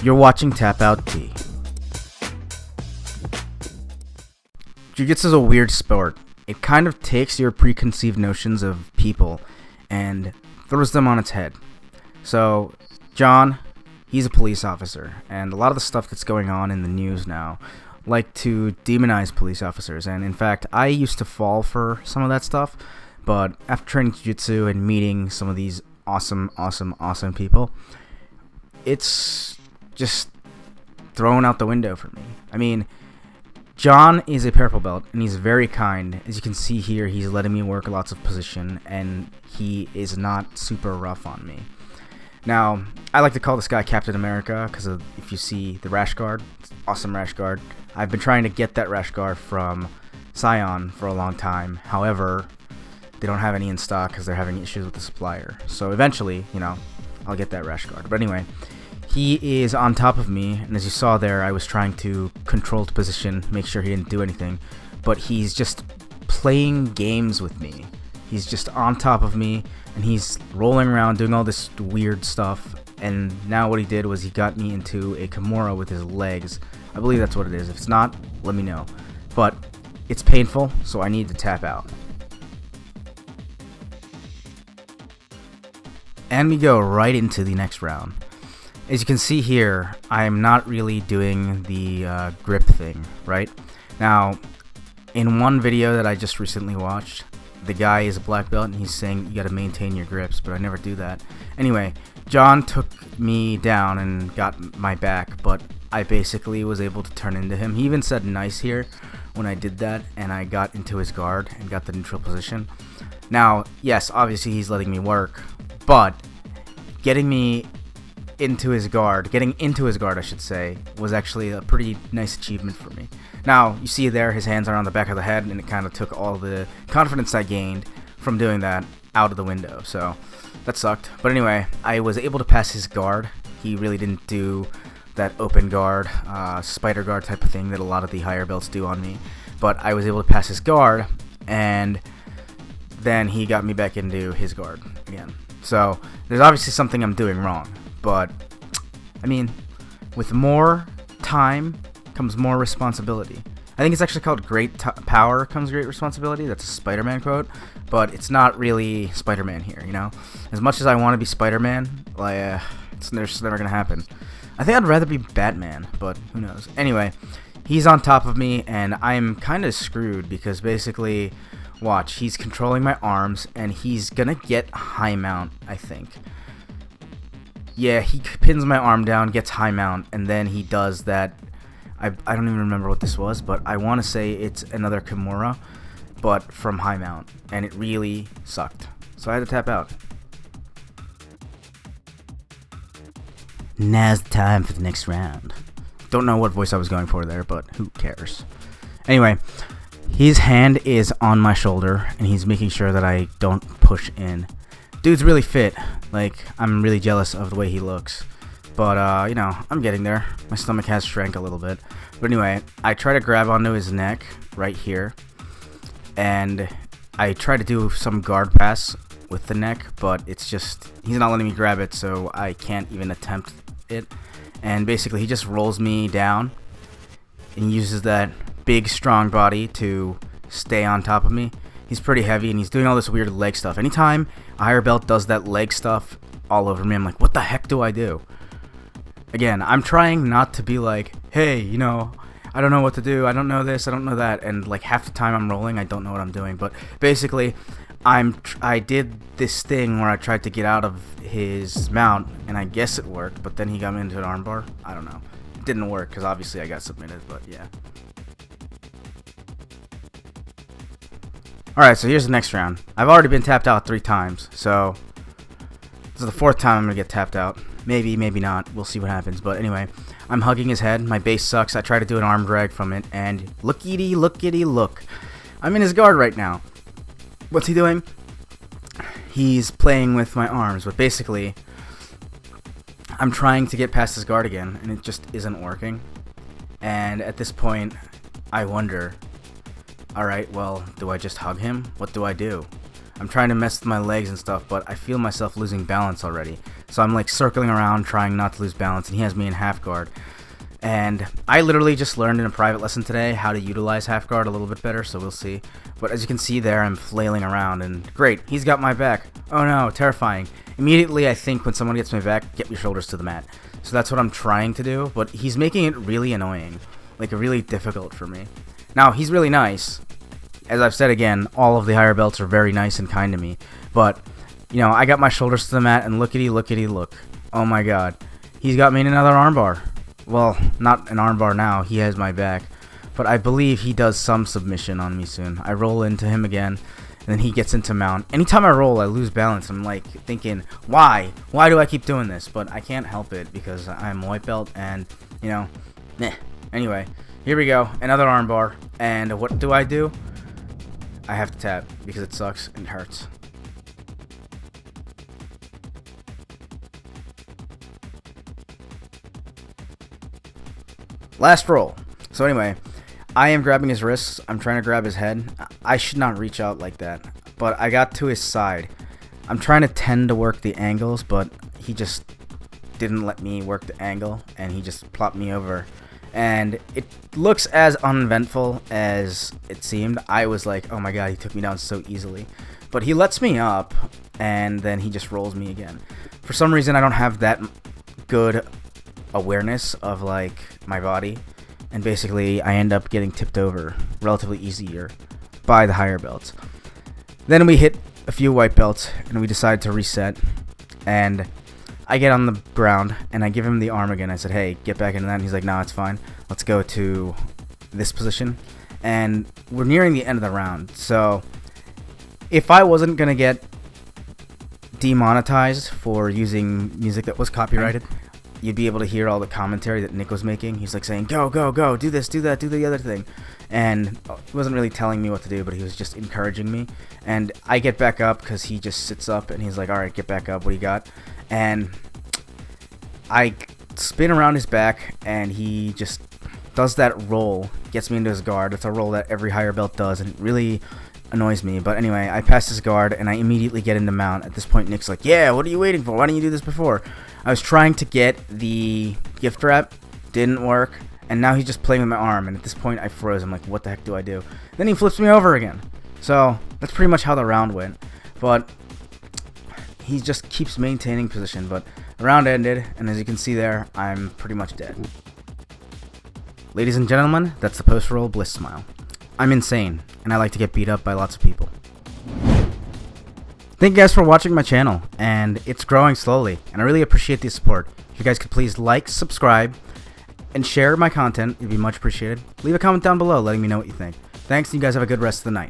You're watching Tap Out T. Jiu-Jitsu is a weird sport. It kind of takes your preconceived notions of people and throws them on its head. So, John, he's a police officer, and a lot of the stuff that's going on in the news now like to demonize police officers. And in fact, I used to fall for some of that stuff, but after training Jiu-Jitsu and meeting some of these awesome people, it's just thrown out the window for me. I mean, John is a purple belt, and he's very kind. As you can see here, he's letting me work lots of position, and he is not super rough on me. Now, I like to call this guy Captain America, because if you see the rash guard, awesome rash guard. I've been trying to get that rash guard from Scion for a long time. However, they don't have any in stock because they're having issues with the supplier. So eventually, I'll get that rash guard. But anyway, he is on top of me, and as you saw there, I was trying to control the position, make sure he didn't do anything. But he's just playing games with me. He's just on top of me, and he's rolling around doing all this weird stuff. And now what he did was he got me into a kimura with his legs. I believe that's what it is. If it's not, let me know. But it's painful, so I need to tap out. And we go right into the next round. As you can see here, I'm not really doing the grip thing, right? Now, in one video that I just recently watched, the guy is a black belt and he's saying you gotta maintain your grips, but I never do that. Anyway, John took me down and got my back, but I basically was able to turn into him. He even said nice here when I did that, and I got into his guard and got the neutral position. Now, yes, obviously he's letting me work, but getting into his guard, I should say, was actually a pretty nice achievement for me. Now, you see there, his hands are on the back of the head, and it kind of took all the confidence I gained from doing that out of the window, so that sucked. But anyway, I was able to pass his guard. He really didn't do that open guard, spider guard type of thing that a lot of the higher belts do on me, but I was able to pass his guard, and then he got me back into his guard again. So there's obviously something I'm doing wrong, but I mean, with more time comes more responsibility. I think it's actually called great power comes great responsibility. That's a Spider-Man quote, but it's not really Spider-Man here, As much as I want to be Spider-Man, it's just never gonna happen. I think I'd rather be Batman, but who knows. Anyway, he's on top of me, and I'm kind of screwed because basically, watch, he's controlling my arms, and he's gonna get high mount, I think. Yeah, he pins my arm down, gets high mount, and then he does that. I don't even remember what this was, but I want to say it's another kimura, but from high mount, and it really sucked. So I had to tap out. Now's the time for the next round. Don't know what voice I was going for there, but who cares? Anyway, his hand is on my shoulder, and he's making sure that I don't push in. Dude's really fit. I'm really jealous of the way he looks. But, I'm getting there. My stomach has shrank a little bit. But anyway, I try to grab onto his neck right here. And I try to do some guard pass with the neck, but it's just, he's not letting me grab it, so I can't even attempt it. And basically, he just rolls me down and uses that big, strong body to stay on top of me. He's pretty heavy, and he's doing all this weird leg stuff. Anytime a higher belt does that leg stuff all over me, I'm like, what the heck do I do? Again, I'm trying not to be like, hey, I don't know what to do, I don't know this, I don't know that, and half the time I'm rolling, I don't know what I'm doing. But basically, I did this thing where I tried to get out of his mount, and I guess it worked, but then he got me into an armbar. I don't know. It didn't work, because obviously I got submitted, but yeah. Alright, so here's the next round. I've already been tapped out 3 times, so this is the 4th time I'm going to get tapped out. Maybe, maybe not. We'll see what happens. But anyway, I'm hugging his head. My base sucks. I try to do an arm drag from it, and lookity, lookity, look. I'm in his guard right now. What's he doing? He's playing with my arms, but basically, I'm trying to get past his guard again, and it just isn't working. And at this point, I wonder, alright, well, do I just hug him? What do I do? I'm trying to mess with my legs and stuff, but I feel myself losing balance already. So I'm like circling around trying not to lose balance, and he has me in half guard. And I literally just learned in a private lesson today how to utilize half guard a little bit better, so we'll see. But as you can see there, I'm flailing around, and great, he's got my back. Oh no, terrifying. Immediately I think when someone gets my back, get your shoulders to the mat. So that's what I'm trying to do, but he's making it really annoying. Like, really difficult for me. Now, he's really nice. As I've said again, all of the higher belts are very nice and kind to me. But, you know, I got my shoulders to the mat, and lookity, look. Oh my god. He's got me in another armbar. Well, not an armbar now, he has my back. But I believe he does some submission on me soon. I roll into him again, and then he gets into mount. Anytime I roll, I lose balance. I'm like thinking, why? Why do I keep doing this? But I can't help it because I'm a white belt, and, you know, meh. Anyway, here we go, another armbar. And what do? I have to tap because it sucks and hurts. Last roll. So anyway, I am grabbing his wrists. I'm trying to grab his head. I should not reach out like that, but I got to his side. I'm trying to tend to work the angles, but he just didn't let me work the angle, and he just plopped me over. And it looks as uneventful as it seemed. I was like, oh my god, he took me down so easily. But he lets me up, and then he just rolls me again. For some reason, I don't have that good awareness of like my body, and basically I end up getting tipped over relatively easier by the higher belts. Then we hit a few white belts, and we decide to reset, and I get on the ground, and I give him the arm again. I said, hey, get back into that. And he's like, no, it's fine. Let's go to this position. And we're nearing the end of the round. So if I wasn't going to get demonetized for using music that was copyrighted, you'd be able to hear all the commentary that Nick was making. He's like saying, go, go, go, do this, do that, do the other thing. And he wasn't really telling me what to do, but he was just encouraging me. And I get back up because he just sits up, and he's like, all right, get back up. What do you got? And I spin around his back, and he just does that roll, gets me into his guard. It's a roll that every higher belt does, and it really annoys me. But anyway, I pass his guard, and I immediately get into mount. At this point, Nick's like, yeah, what are you waiting for? Why didn't you do this before? I was trying to get the gift wrap, didn't work, and now he's just playing with my arm, and at this point I froze. I'm like, what the heck do I do? Then he flips me over again. So that's pretty much how the round went. But he just keeps maintaining position. But the round ended, and as you can see there, I'm pretty much dead. Ladies and gentlemen, that's the post-roll bliss smile. I'm insane, and I like to get beat up by lots of people. Thank you guys for watching my channel, and it's growing slowly, and I really appreciate the support. If you guys could please like, subscribe, and share my content, it'd be much appreciated. Leave a comment down below letting me know what you think. Thanks, and you guys have a good rest of the night.